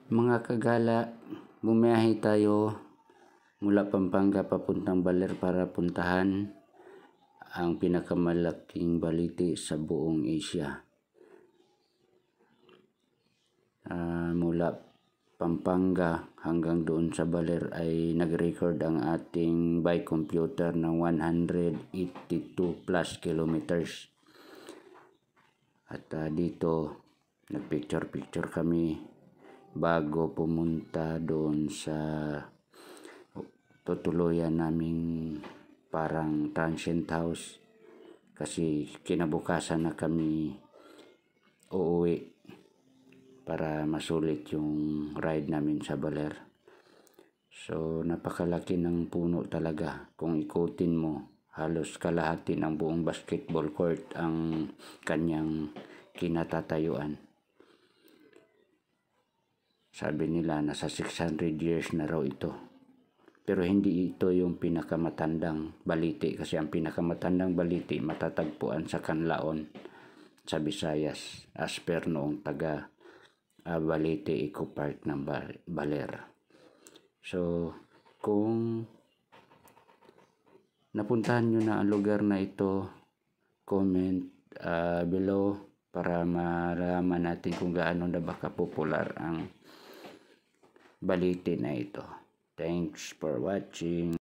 Mga kagala, bumiyahe tayo mula Pampanga papuntang Baler para puntahan ang pinakamalaking balite sa buong Asia. Mula Pampanga hanggang doon sa Baler ay nag-record ang ating by computer ng 182 plus kilometers. At dito nagpicture kami bago pumunta doon sa tutuluyan naming parang transient house, kasi kinabukasan na kami uuwi para masulit yung ride namin sa Baler. So napakalaki ng puno talaga. Kung ikutin mo, halos kalahati ng buong basketball court ang kanyang kinatatayuan. Sabi nila nasa 600 years na raw ito. Pero hindi ito yung pinakamatandang balite, kasi ang pinakamatandang balite matatagpuan sa Canlaon sa Visayas, as per noong taga Balite Eco Park ng Baler. So kung napuntahan nyo na ang lugar na ito, comment below para malaman natin kung gaano na ba kapopular ang balite na ito. Thanks for watching.